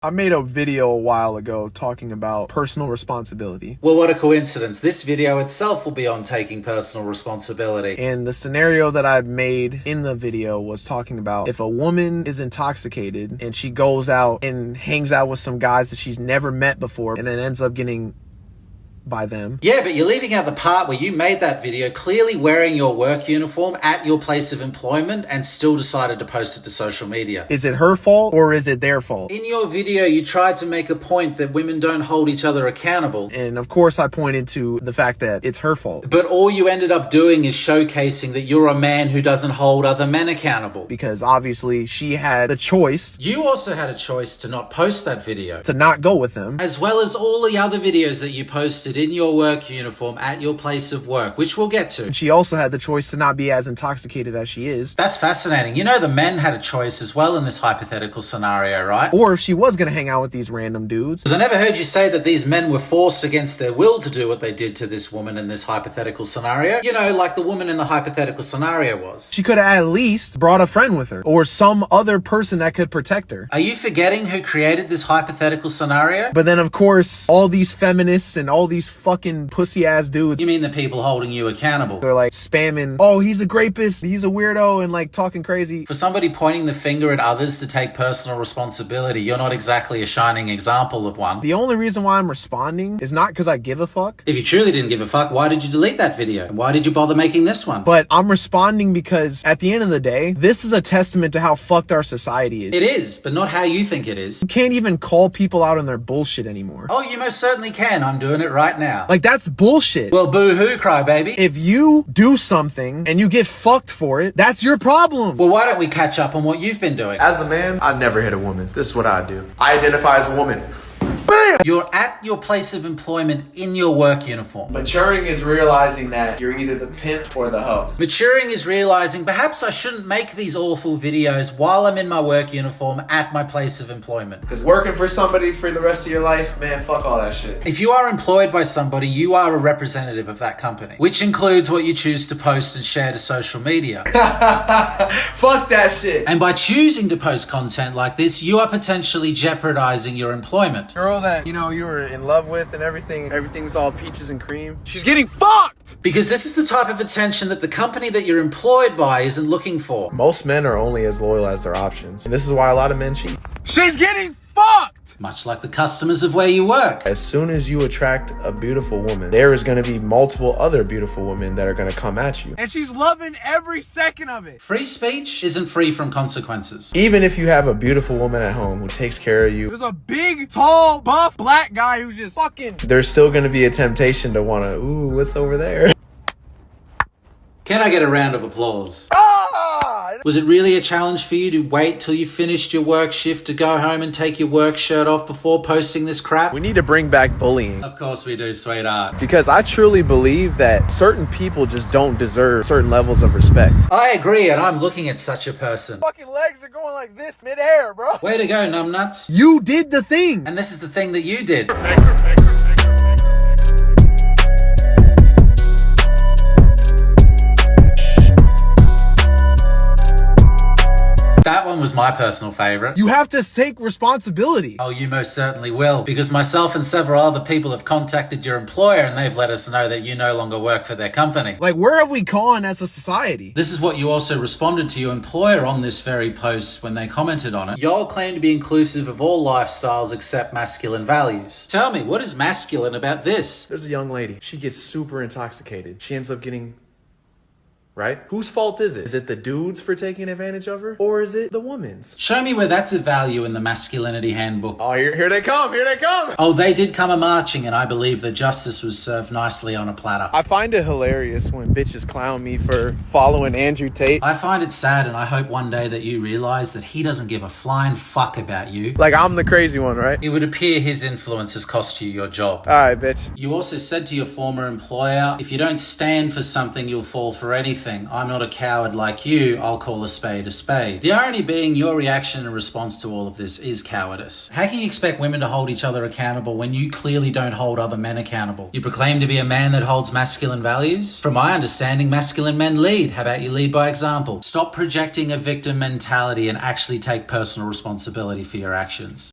I made a video a while ago talking about personal responsibility. Well, what a coincidence. This video itself will be on taking personal responsibility. And the scenario that I made in the video was talking about if a woman is intoxicated and she goes out and hangs out with some guys that she's never met before and then ends up getting by them. Yeah, but you're leaving out the part where you made that video clearly wearing your work uniform at your place of employment and still decided to post it to social media. Is it her fault or is it their fault? In your video, you tried to make a point that women don't hold each other accountable. And of course I pointed to the fact that it's her fault. But all you ended up doing is showcasing that you're a man who doesn't hold other men accountable. Because obviously she had a choice. You also had a choice to not post that video. To not go with them. As well as all the other videos that you posted in your work uniform at your place of work, which we'll get to. And she also had the choice to not be as intoxicated as she is. That's fascinating. You know, the men had a choice as well in this hypothetical scenario, right? Or if she was going to hang out with these random dudes. Because I never heard you say that these men were forced against their will to do what they did to this woman in this hypothetical scenario. You know, like the woman in the hypothetical scenario was. She could have at least brought a friend with her or some other person that could protect her. Are you forgetting who created this hypothetical scenario? But then, of course, all these feminists and all these fucking pussy ass dudes. You mean the people holding you accountable? They're like spamming, oh, he's a rapist, he's a weirdo, and like talking crazy. For somebody pointing the finger at others to take personal responsibility, you're not exactly a shining example of one. The only reason why I'm responding is not because I give a fuck. If you truly didn't give a fuck, why did you delete that video? And why did you bother making this one? But I'm responding because at the end of the day, this is a testament to how fucked our society is. It is, but not how you think it is. You can't even call people out on their bullshit anymore. Oh, you most certainly can. I'm doing it right now. Like, that's bullshit. Well, boo-hoo, crybaby. If you do something and you get fucked for it, that's your problem. Well, why don't we catch up on what you've been doing? As a man, I never hit a woman. This is what I do. I identify as a woman. Bam! You're at your place of employment in your work uniform. Maturing is realizing that you're either the pimp or the hoe. Maturing is realizing perhaps I shouldn't make these awful videos while I'm in my work uniform at my place of employment. Because working for somebody for the rest of your life, man, fuck all that shit. If you are employed by somebody, you are a representative of that company, which includes what you choose to post and share to social media. Fuck that shit. And by choosing to post content like this, you are potentially jeopardizing your employment. Girl that, you know, you were in love with and everything's all peaches and cream. She's getting fucked! Because this is the type of attention that the company that you're employed by isn't looking for. Most men are only as loyal as their options. And this is why a lot of men cheat. She's getting fucked! Much like the customers of where you work. As soon as you attract a beautiful woman, there is going to be multiple other beautiful women that are going to come at you. And she's loving every second of it. Free speech isn't free from consequences. Even if you have a beautiful woman at home who takes care of you, There's a big, tall, buff, black guy who's just fucking... there's still going to be a temptation to want to, ooh, what's over there? Can I get a round of applause? Ah! Was it really a challenge for you to wait till you finished your work shift to go home and take your work shirt off before posting this crap? We need to bring back bullying. Of course we do, sweetheart. Because I truly believe that certain people just don't deserve certain levels of respect. I agree, and I'm looking at such a person. Fucking legs are going like this midair, bro. Way to go, numbnuts. You did the thing. And this is the thing that you did. That one was my personal favorite. You have to take responsibility. Oh, you most certainly will, because myself and several other people have contacted your employer and they've let us know that you no longer work for their company. Like, where have we gone as a society? This is what you also responded to your employer on this very post when they commented on it. Y'all claim to be inclusive of all lifestyles except masculine values. Tell me, what is masculine about this? There's a young lady. She gets super intoxicated. She ends up getting... right? Whose fault is it? Is it the dudes for taking advantage of her? Or is it the woman's? Show me where that's a value in the masculinity handbook. Oh, here they come. Here they come. Oh, they did come a-marching, and I believe that justice was served nicely on a platter. I find it hilarious when bitches clown me for following Andrew Tate. I find it sad, and I hope one day that you realize that he doesn't give a flying fuck about you. Like, I'm the crazy one, right? It would appear his influence has cost you your job. Alright, bitch. You also said to your former employer, if you don't stand for something, you'll fall for anything. I'm not a coward like you, I'll call a spade a spade. The irony being your reaction in response to all of this is cowardice. How can you expect women to hold each other accountable when you clearly don't hold other men accountable? You proclaim to be a man that holds masculine values? From my understanding, masculine men lead. How about you lead by example? Stop projecting a victim mentality and actually take personal responsibility for your actions.